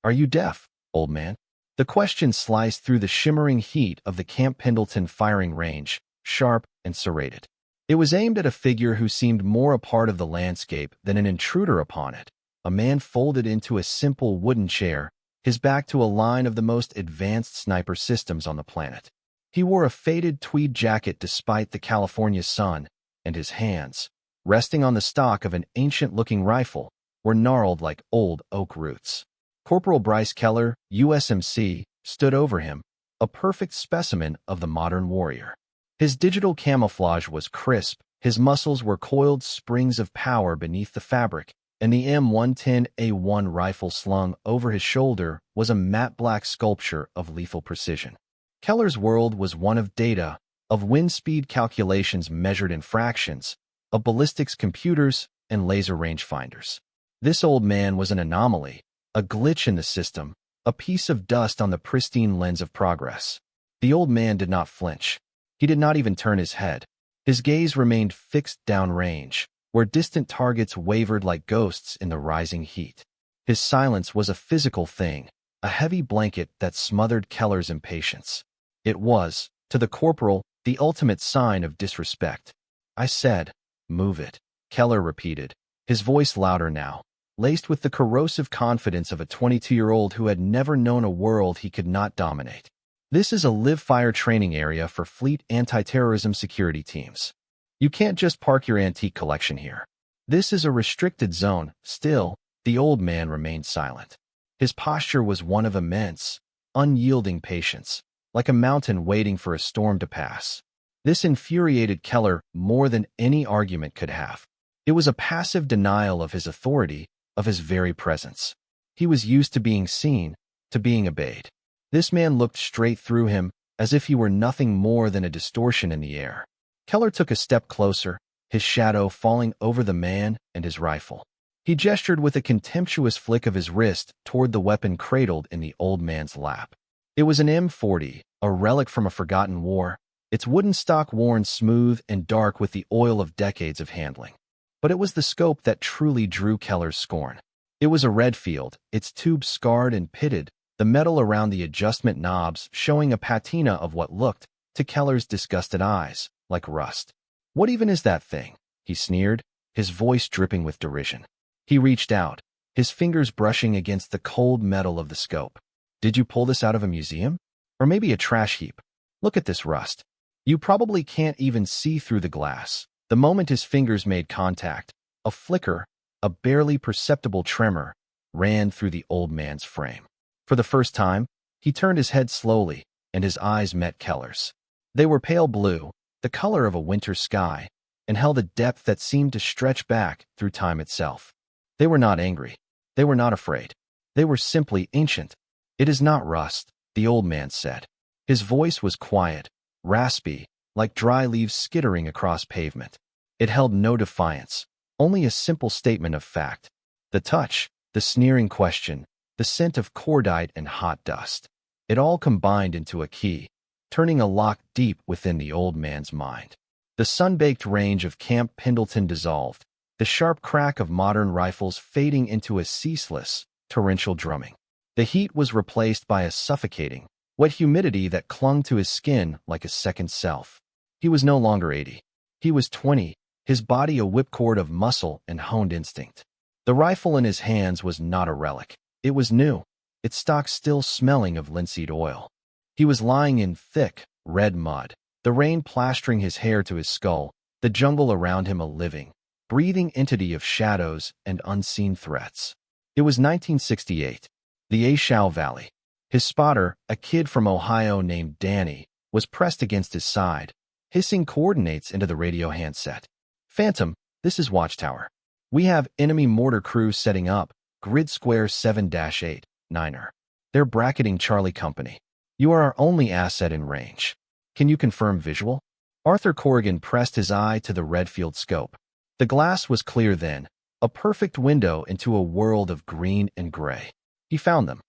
Are you deaf, old man? The question sliced through the shimmering heat of the Camp Pendleton firing range, sharp and serrated. It was aimed at a figure who seemed more a part of the landscape than an intruder upon it, a man folded into a simple wooden chair, his back to a line of the most advanced sniper systems on the planet. He wore a faded tweed jacket despite the California sun, and his hands, resting on the stock of an ancient-looking rifle, were gnarled like old oak roots. Corporal Bryce Keller, USMC, stood over him, a perfect specimen of the modern warrior. His digital camouflage was crisp, his muscles were coiled springs of power beneath the fabric, and the M110A1 rifle slung over his shoulder was a matte black sculpture of lethal precision. Keller's world was one of data, of wind speed calculations measured in fractions, of ballistics computers and laser rangefinders. This old man was an anomaly, a glitch in the system, a piece of dust on the pristine lens of progress. The old man did not flinch. He did not even turn his head. His gaze remained fixed downrange, where distant targets wavered like ghosts in the rising heat. His silence was a physical thing, a heavy blanket that smothered Keller's impatience. It was, to the corporal, the ultimate sign of disrespect. "I said, move it," Keller repeated, his voice louder now, laced with the corrosive confidence of a 22-year-old who had never known a world he could not dominate. "This is a live-fire training area for fleet anti-terrorism security teams. You can't just park your antique collection here. This is a restricted zone." Still, the old man remained silent. His posture was one of immense, unyielding patience, like a mountain waiting for a storm to pass. This infuriated Keller more than any argument could have. It was a passive denial of his authority, of his very presence. He was used to being seen, to being obeyed. This man looked straight through him, as if he were nothing more than a distortion in the air. Keller took a step closer, his shadow falling over the man and his rifle. He gestured with a contemptuous flick of his wrist toward the weapon cradled in the old man's lap. It was an M40, a relic from a forgotten war, its wooden stock worn smooth and dark with the oil of decades of handling. But it was the scope that truly drew Keller's scorn. It was a Redfield, its tube scarred and pitted, the metal around the adjustment knobs showing a patina of what looked, to Keller's disgusted eyes, like rust. "What even is that thing?" he sneered, his voice dripping with derision. He reached out, his fingers brushing against the cold metal of the scope. "Did you pull this out of a museum? Or maybe a trash heap? Look at this rust. You probably can't even see through the glass." The moment his fingers made contact, a flicker, a barely perceptible tremor, ran through the old man's frame. For the first time, he turned his head slowly, and his eyes met Keller's. They were pale blue, the color of a winter sky, and held a depth that seemed to stretch back through time itself. They were not angry. They were not afraid. They were simply ancient. "It is not rust," the old man said. His voice was quiet, raspy, like dry leaves skittering across pavement. It held no defiance, only a simple statement of fact. The touch, the sneering question, the scent of cordite and hot dust. It all combined into a key, turning a lock deep within the old man's mind. The sun-baked range of Camp Pendleton dissolved, the sharp crack of modern rifles fading into a ceaseless, torrential drumming. The heat was replaced by a suffocating, wet humidity that clung to his skin like a second self. He was no longer 80. He was 20, his body a whipcord of muscle and honed instinct. The rifle in his hands was not a relic. It was new, its stock still smelling of linseed oil. He was lying in thick, red mud, the rain plastering his hair to his skull, the jungle around him a living, breathing entity of shadows and unseen threats. It was 1968, the Ashau Valley. His spotter, a kid from Ohio named Danny, was pressed against his side, hissing coordinates into the radio handset. "Phantom, this is Watchtower. We have enemy mortar crews setting up, grid square 7-8, 9er. They're bracketing Charlie Company. You are our only asset in range. Can you confirm visual?" Arthur Corrigan pressed his eye to the Redfield scope. The glass was clear then, a perfect window into a world of green and gray. He found them.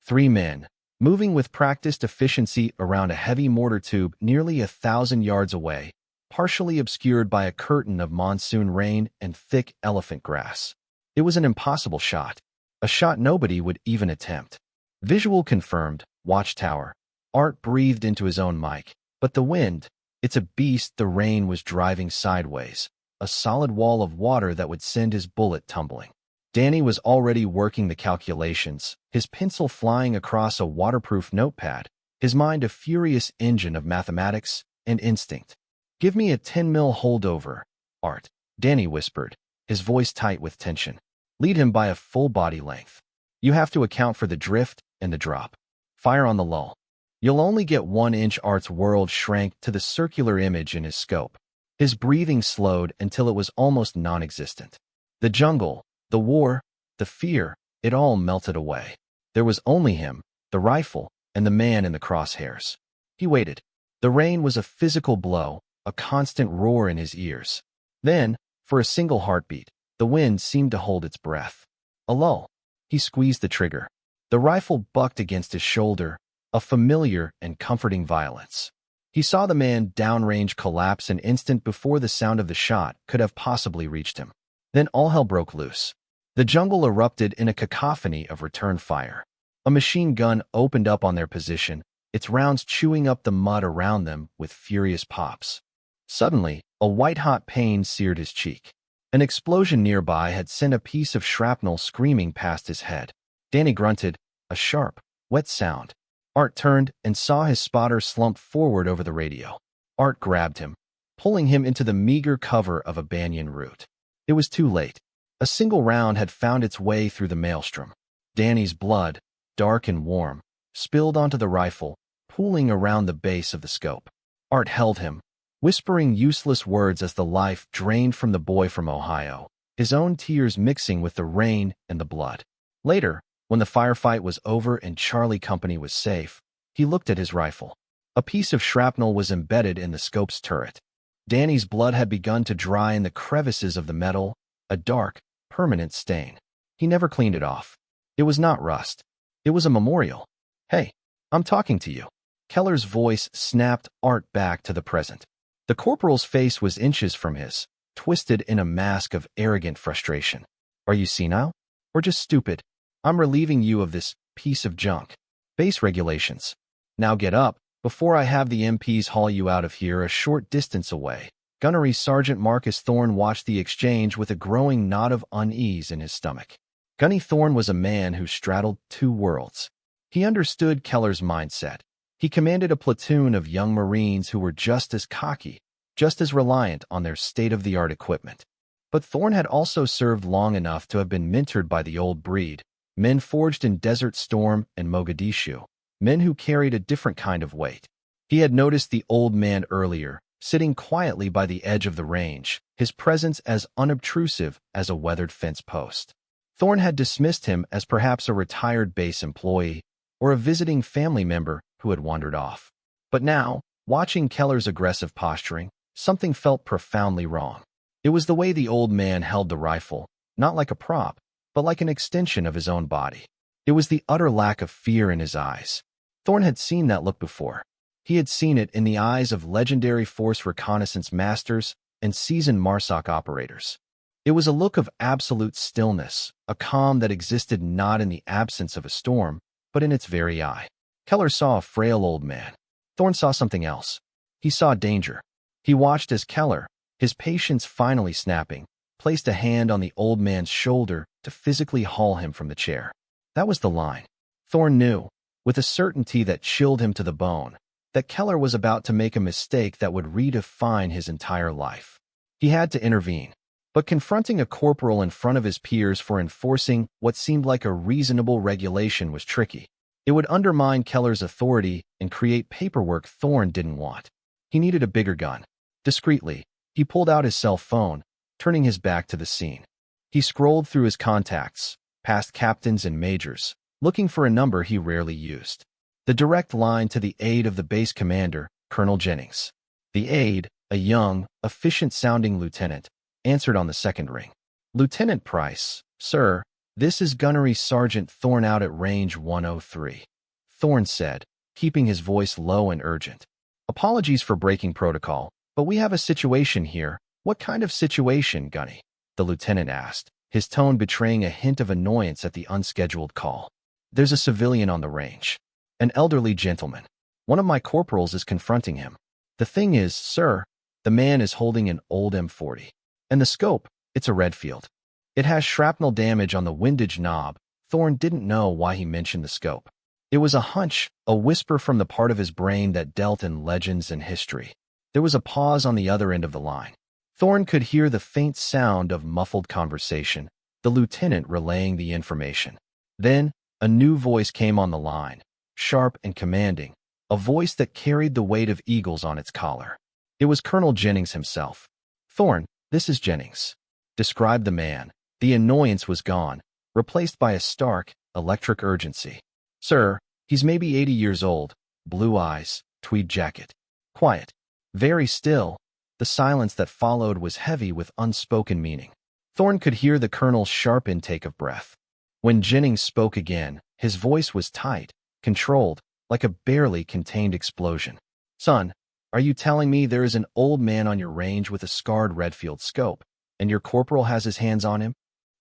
3 men, moving with practiced efficiency around a heavy mortar tube nearly 1,000 yards away, partially obscured by a curtain of monsoon rain and thick elephant grass. It was an impossible shot, a shot nobody would even attempt. Visual confirmed. Watchtower. Art breathed into his own mic. But the wind, it's a beast. The rain was driving sideways, a solid wall of water that would send his bullet tumbling. Danny was already working the calculations, his pencil flying across a waterproof notepad, his mind a furious engine of mathematics and instinct. "Give me a 10 mil holdover, Art," Danny whispered, his voice tight with tension. "Lead him by a full body length. You have to account for the drift and the drop. Fire on the lull. You'll only get 1 inch." Art's world shrank to the circular image in his scope. His breathing slowed until it was almost non-existent. The jungle, the war, the fear, it all melted away. There was only him, the rifle, and the man in the crosshairs. He waited. The rain was a physical blow, a constant roar in his ears. Then, for a single heartbeat, the wind seemed to hold its breath. A lull. He squeezed the trigger. The rifle bucked against his shoulder, a familiar and comforting violence. He saw the man downrange collapse an instant before the sound of the shot could have possibly reached him. Then all hell broke loose. The jungle erupted in a cacophony of return fire. A machine gun opened up on their position, its rounds chewing up the mud around them with furious pops. Suddenly, a white-hot pain seared his cheek. An explosion nearby had sent a piece of shrapnel screaming past his head. Danny grunted, a sharp, wet sound. Art turned and saw his spotter slump forward over the radio. Art grabbed him, pulling him into the meager cover of a banyan root. It was too late. A single round had found its way through the maelstrom. Danny's blood, dark and warm, spilled onto the rifle, pooling around the base of the scope. Art held him, whispering useless words as the life drained from the boy from Ohio, his own tears mixing with the rain and the blood. Later, when the firefight was over and Charlie Company was safe, he looked at his rifle. A piece of shrapnel was embedded in the scope's turret. Danny's blood had begun to dry in the crevices of the metal, a dark, permanent stain. He never cleaned it off. It was not rust. It was a memorial. "Hey, I'm talking to you." Keller's voice snapped Art back to the present. The corporal's face was inches from his, twisted in a mask of arrogant frustration. "Are you senile? Or just stupid? I'm relieving you of this piece of junk. Base regulations. Now get up, before I have the MPs haul you out of here." A short distance away, Gunnery Sergeant Marcus Thorne watched the exchange with a growing knot of unease in his stomach. Gunny Thorne was a man who straddled two worlds. He understood Keller's mindset. He commanded a platoon of young Marines who were just as cocky, just as reliant on their state-of-the-art equipment. But Thorne had also served long enough to have been mentored by the old breed, men forged in Desert Storm and Mogadishu, men who carried a different kind of weight. He had noticed the old man earlier, sitting quietly by the edge of the range, his presence as unobtrusive as a weathered fence post. Thorne had dismissed him as perhaps a retired base employee or a visiting family member who had wandered off. But now, watching Keller's aggressive posturing, something felt profoundly wrong. It was the way the old man held the rifle, not like a prop, but like an extension of his own body. It was the utter lack of fear in his eyes. Thorne had seen that look before. He had seen it in the eyes of legendary force reconnaissance masters and seasoned MARSOC operators. It was a look of absolute stillness, a calm that existed not in the absence of a storm, but in its very eye. Keller saw a frail old man. Thorne saw something else. He saw danger. He watched as Keller, his patience finally snapping, placed a hand on the old man's shoulder to physically haul him from the chair. That was the line. Thorne knew, with a certainty that chilled him to the bone, that Keller was about to make a mistake that would redefine his entire life. He had to intervene. But confronting a corporal in front of his peers for enforcing what seemed like a reasonable regulation was tricky. It would undermine Keller's authority and create paperwork Thorne didn't want. He needed a bigger gun. Discreetly, he pulled out his cell phone, turning his back to the scene. He scrolled through his contacts, past captains and majors, looking for a number he rarely used. The direct line to the aide of the base commander, Colonel Jennings. The aide, a young, efficient-sounding lieutenant, answered on the second ring. "Lieutenant Price, sir, this is Gunnery Sergeant Thorne out at range 103. Thorne said, keeping his voice low and urgent. "Apologies for breaking protocol, but we have a situation here." "What kind of situation, Gunny?" the lieutenant asked, his tone betraying a hint of annoyance at the unscheduled call. There's a civilian on the range. An elderly gentleman. One of my corporals is confronting him. The thing is, sir, the man is holding an old M40. And the scope, it's a Redfield. It has shrapnel damage on the windage knob. Thorne didn't know why he mentioned the scope. It was a hunch, a whisper from the part of his brain that dealt in legends and history. There was a pause on the other end of the line. Thorne could hear the faint sound of muffled conversation, the lieutenant relaying the information. Then, a new voice came on the line, sharp and commanding, a voice that carried the weight of eagles on its collar. It was Colonel Jennings himself. "Thorne, this is Jennings," described the man. The annoyance was gone, replaced by a stark, electric urgency. "Sir, he's maybe 80 years old, blue eyes, tweed jacket. Quiet. Very still." The silence that followed was heavy with unspoken meaning. Thorne could hear the colonel's sharp intake of breath. When Jennings spoke again, his voice was tight, controlled, like a barely contained explosion. "Son, are you telling me there is an old man on your range with a scarred Redfield scope, and your corporal has his hands on him?"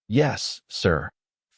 "Yes, sir,"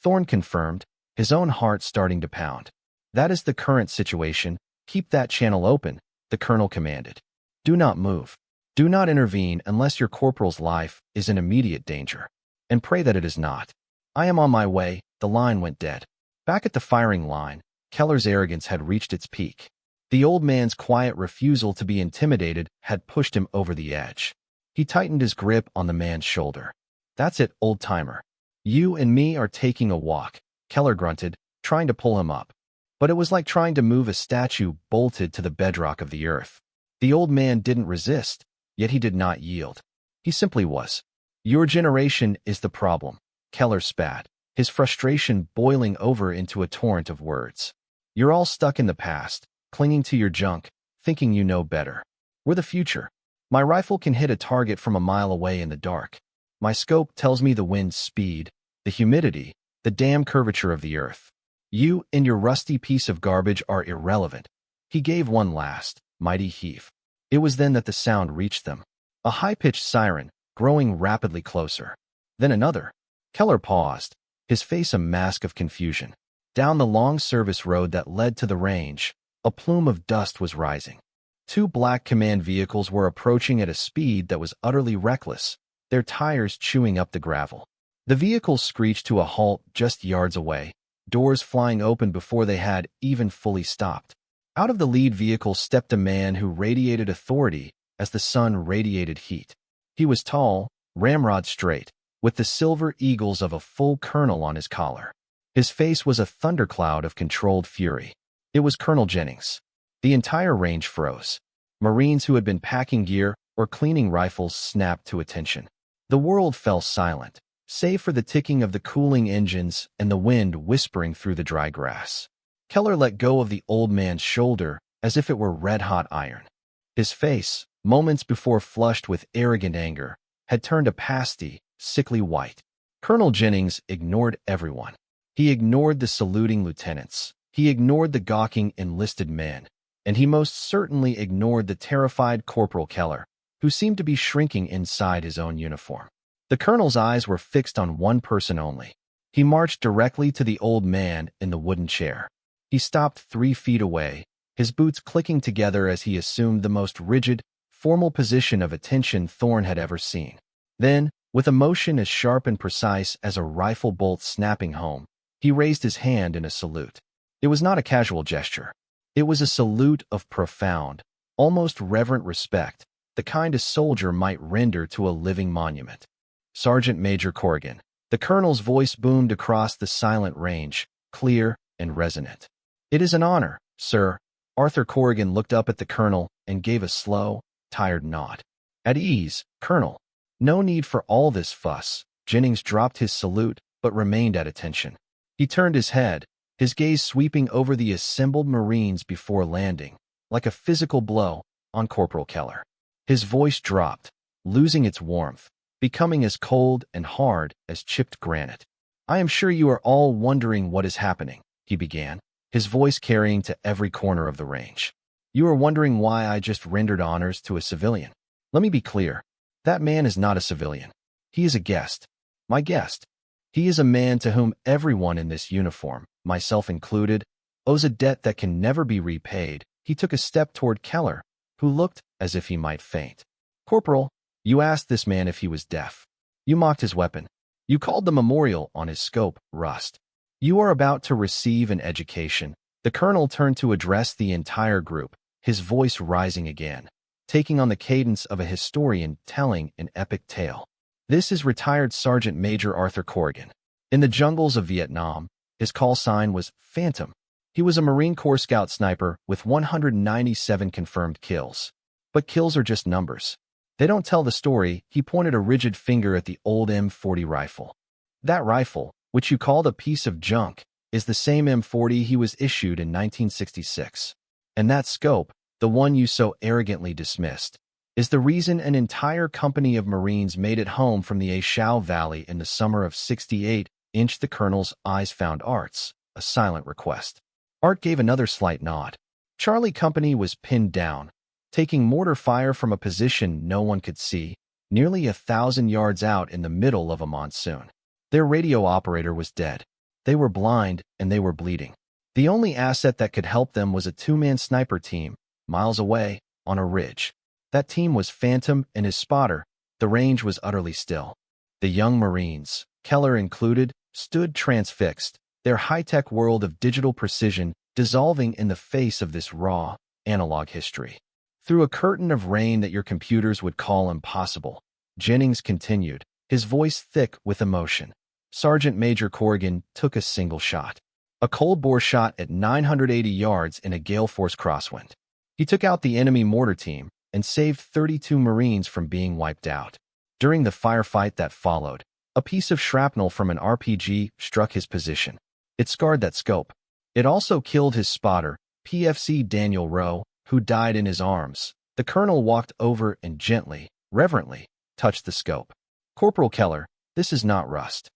Thorne confirmed, his own heart starting to pound. "That is the current situation. Keep that channel open," the colonel commanded. "Do not move. Do not intervene unless your corporal's life is in immediate danger. And pray that it is not. I am on my way." The line went dead. Back at the firing line, Keller's arrogance had reached its peak. The old man's quiet refusal to be intimidated had pushed him over the edge. He tightened his grip on the man's shoulder. "That's it, old-timer. You and me are taking a walk," Keller grunted, trying to pull him up. But it was like trying to move a statue bolted to the bedrock of the earth. The old man didn't resist, yet he did not yield. He simply was. "Your generation is the problem," Keller spat, his frustration boiling over into a torrent of words. "You're all stuck in the past, clinging to your junk, thinking you know better. We're the future. My rifle can hit a target from a mile away in the dark. My scope tells me the wind's speed, the humidity, the damn curvature of the earth. You and your rusty piece of garbage are irrelevant." He gave one last, mighty heave. It was then that the sound reached them. A high-pitched siren, growing rapidly closer. Then another. Keller paused, his face a mask of confusion. Down the long service road that led to the range, a plume of dust was rising. Two black command vehicles were approaching at a speed that was utterly reckless, their tires chewing up the gravel. The vehicles screeched to a halt just yards away, doors flying open before they had even fully stopped. Out of the lead vehicle stepped a man who radiated authority as the sun radiated heat. He was tall, ramrod straight, with the silver eagles of a full colonel on his collar. His face was a thundercloud of controlled fury. It was Colonel Jennings. The entire range froze. Marines who had been packing gear or cleaning rifles snapped to attention. The world fell silent, save for the ticking of the cooling engines and the wind whispering through the dry grass. Keller let go of the old man's shoulder as if it were red-hot iron. His face, moments before flushed with arrogant anger, had turned a pasty, sickly white. Colonel Jennings ignored everyone. He ignored the saluting lieutenants. He ignored the gawking enlisted men. And he most certainly ignored the terrified Corporal Keller, who seemed to be shrinking inside his own uniform. The colonel's eyes were fixed on one person only. He marched directly to the old man in the wooden chair. He stopped 3 feet away, his boots clicking together as he assumed the most rigid, formal position of attention Thorne had ever seen. Then, with a motion as sharp and precise as a rifle bolt snapping home, he raised his hand in a salute. It was not a casual gesture. It was a salute of profound, almost reverent respect, the kind a soldier might render to a living monument. "Sergeant Major Corrigan." The colonel's voice boomed across the silent range, clear and resonant. "It is an honor, sir." Arthur Corrigan looked up at the colonel and gave a slow, tired nod. "At ease, Colonel. No need for all this fuss." Jennings dropped his salute but remained at attention. He turned his head, his gaze sweeping over the assembled Marines before landing, like a physical blow, on Corporal Keller. His voice dropped, losing its warmth, becoming as cold and hard as chipped granite. "I am sure you are all wondering what is happening," he began, his voice carrying to every corner of the range. "You are wondering why I just rendered honors to a civilian. Let me be clear. That man is not a civilian. He is a guest. My guest. He is a man to whom everyone in this uniform, myself included, owes a debt that can never be repaid. He took a step toward Keller, who looked as if he might faint. Corporal, you asked this man if he was deaf. You mocked his weapon. You called the memorial on his scope rust. You are about to receive an education. The colonel turned to address the entire group, his voice rising again, taking on the cadence of a historian telling an epic tale. This is retired Sergeant Major Arthur Corrigan. In the jungles of Vietnam, his call sign was Phantom. He was a Marine Corps Scout sniper with 197 confirmed kills. But kills are just numbers. They don't tell the story. He pointed a rigid finger at the old M40 rifle. That rifle, which you called a piece of junk, is the same M40 he was issued in 1966. And that scope, the one you so arrogantly dismissed, is the reason an entire company of Marines made it home from the A Shau Valley in the summer of '68. The colonel's eyes found Art's, a silent request. Art gave another slight nod. Charlie Company was pinned down, taking mortar fire from a position no one could see, nearly 1,000 yards out in the middle of a monsoon. Their radio operator was dead. They were blind and they were bleeding. The only asset that could help them was a two-man sniper team, miles away, on a ridge. That team was Phantom and his spotter. The range was utterly still. The young Marines, Keller included, stood transfixed, their high-tech world of digital precision dissolving in the face of this raw, analog history. Through a curtain of rain that your computers would call impossible, Jennings continued, his voice thick with emotion. Sergeant Major Corrigan took a single shot. A cold-bore shot at 980 yards in a gale-force crosswind. He took out the enemy mortar team and saved 32 Marines from being wiped out. During the firefight that followed, a piece of shrapnel from an RPG struck his position. It scarred that scope. It also killed his spotter, PFC Daniel Rowe, who died in his arms. The colonel walked over and gently, reverently, touched the scope. Corporal Keller, this is not rust.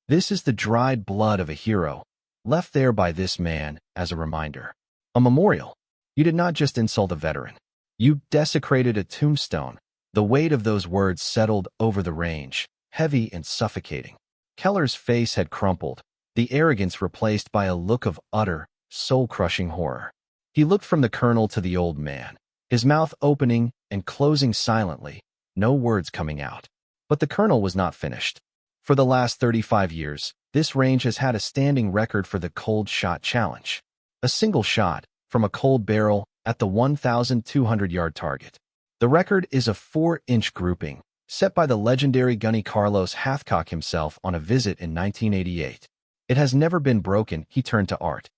This is the dried blood of a hero, left there by this man as a reminder. A memorial. You did not just insult a veteran. You desecrated a tombstone. The weight of those words settled over the range, heavy and suffocating. Keller's face had crumpled, the arrogance replaced by a look of utter, soul-crushing horror. He looked from the colonel to the old man, his mouth opening and closing silently, no words coming out. But the colonel was not finished. For the last 35 years, this range has had a standing record for the cold shot challenge. A single shot, from a cold barrel, at the 1,200-yard target. The record is a 4-inch grouping, set by the legendary gunny Carlos Hathcock himself on a visit in 1988. It has never been broken. He turned to Art.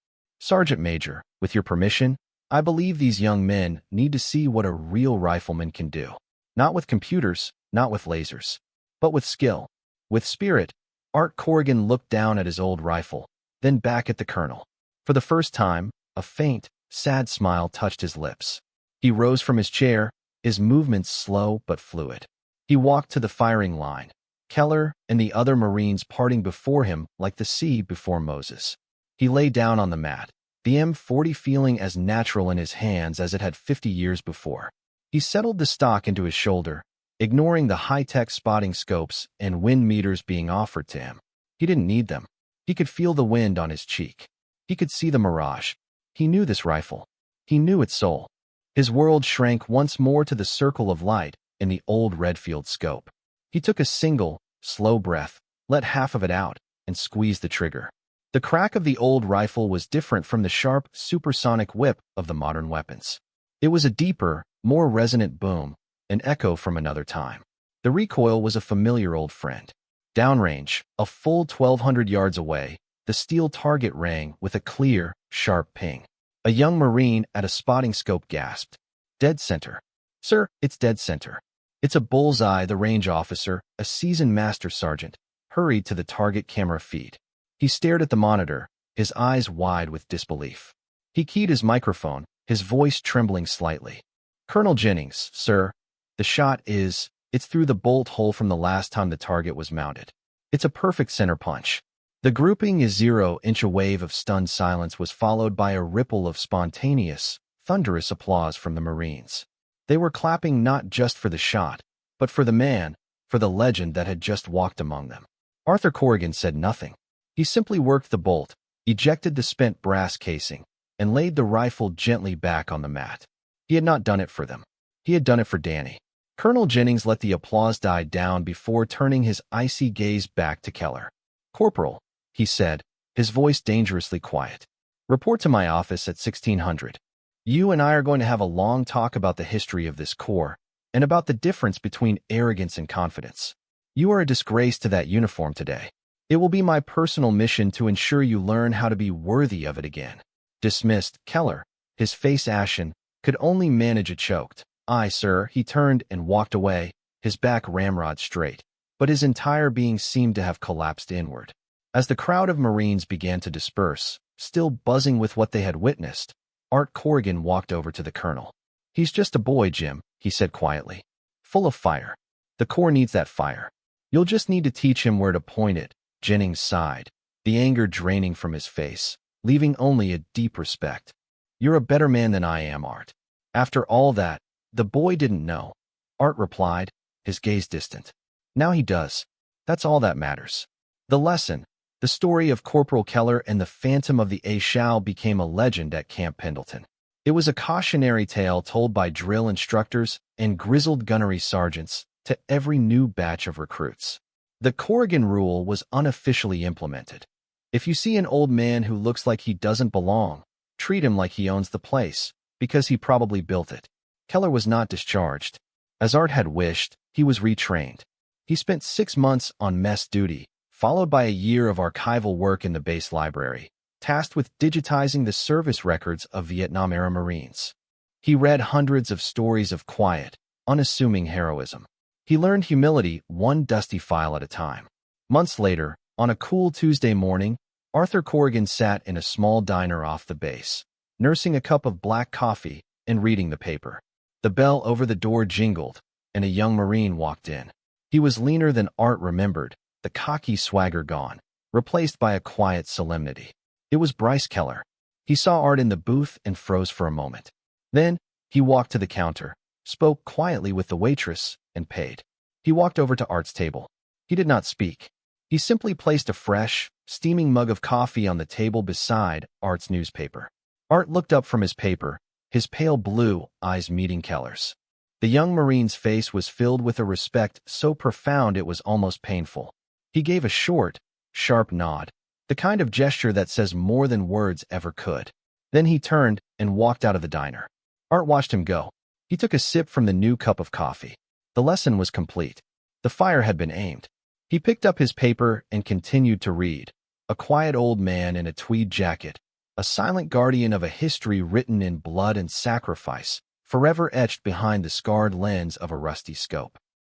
Sergeant Major, with your permission, I believe these young men need to see what a real rifleman can do. Not with computers, not with lasers, but with skill, with spirit. Art Corrigan looked down at his old rifle, then back at the colonel. For the first time, a faint, sad smile touched his lips. He rose from his chair, his movements slow but fluid. He walked to the firing line, Keller and the other Marines parting before him like the sea before Moses. He lay down on the mat, the M40 feeling as natural in his hands as it had 50 years before. He settled the stock into his shoulder, ignoring the high-tech spotting scopes and wind meters being offered to him. He didn't need them. He could feel the wind on his cheek. He could see the mirage. He knew this rifle. He knew its soul. His world shrank once more to the circle of light in the old Redfield scope. He took a single, slow breath, let half of it out, and squeezed the trigger. The crack of the old rifle was different from the sharp, supersonic whip of the modern weapons. It was a deeper, more resonant boom, an echo from another time. The recoil was a familiar old friend. Downrange, a full 1,200 yards away, the steel target rang with a clear, sharp ping. A young Marine at a spotting scope gasped. Dead center. Sir, it's dead center. It's a bullseye. The range officer, a seasoned master sergeant, hurried to the target camera feed. He stared at the monitor, his eyes wide with disbelief. He keyed his microphone, his voice trembling slightly. Colonel Jennings, sir, the shot it's through the bolt hole from the last time the target was mounted. It's a perfect center punch. The grouping is 0-inch. A wave of stunned silence was followed by a ripple of spontaneous, thunderous applause from the Marines. They were clapping not just for the shot, but for the man, for the legend that had just walked among them. Arthur Corrigan said nothing. He simply worked the bolt, ejected the spent brass casing, and laid the rifle gently back on the mat. He had not done it for them. He had done it for Danny. Colonel Jennings let the applause die down before turning his icy gaze back to Keller. "Corporal," he said, his voice dangerously quiet. "Report to my office at 1600. You and I are going to have a long talk about the history of this corps and about the difference between arrogance and confidence. You are a disgrace to that uniform today. It will be my personal mission to ensure you learn how to be worthy of it again." Dismissed, Keller, his face ashen, could only manage a choked, "Aye, sir." He turned and walked away, his back ramrod straight, but his entire being seemed to have collapsed inward. As the crowd of Marines began to disperse, still buzzing with what they had witnessed, Art Corrigan walked over to the colonel. "He's just a boy, Jim," he said quietly. "Full of fire. The Corps needs that fire. You'll just need to teach him where to point it." Jennings sighed, the anger draining from his face, leaving only a deep respect. "You're a better man than I am, Art." After all that, the boy didn't know. Art replied, his gaze distant. "Now he does. That's all that matters." The lesson, the story of Corporal Keller and the Phantom of the Ashal, became a legend at Camp Pendleton. It was a cautionary tale told by drill instructors and grizzled gunnery sergeants to every new batch of recruits. The Corrigan rule was unofficially implemented. If you see an old man who looks like he doesn't belong, treat him like he owns the place, because he probably built it. Keller was not discharged. As Art had wished, he was retrained. He spent 6 months on mess duty, followed by a year of archival work in the base library, tasked with digitizing the service records of Vietnam-era Marines. He read hundreds of stories of quiet, unassuming heroism. He learned humility one dusty file at a time. Months later, on a cool Tuesday morning, Arthur Corrigan sat in a small diner off the base, nursing a cup of black coffee and reading the paper. The bell over the door jingled, and a young Marine walked in. He was leaner than Art remembered, the cocky swagger gone, replaced by a quiet solemnity. It was Bryce Keller. He saw Art in the booth and froze for a moment. Then, he walked to the counter, spoke quietly with the waitress, and paid. He walked over to Art's table. He did not speak. He simply placed a fresh, steaming mug of coffee on the table beside Art's newspaper. Art looked up from his paper, his pale blue eyes meeting Keller's. The young Marine's face was filled with a respect so profound it was almost painful. He gave a short, sharp nod, the kind of gesture that says more than words ever could. Then he turned and walked out of the diner. Art watched him go. He took a sip from the new cup of coffee. The lesson was complete. The fire had been aimed. He picked up his paper and continued to read. A quiet old man in a tweed jacket, a silent guardian of a history written in blood and sacrifice, forever etched behind the scarred lens of a rusty scope.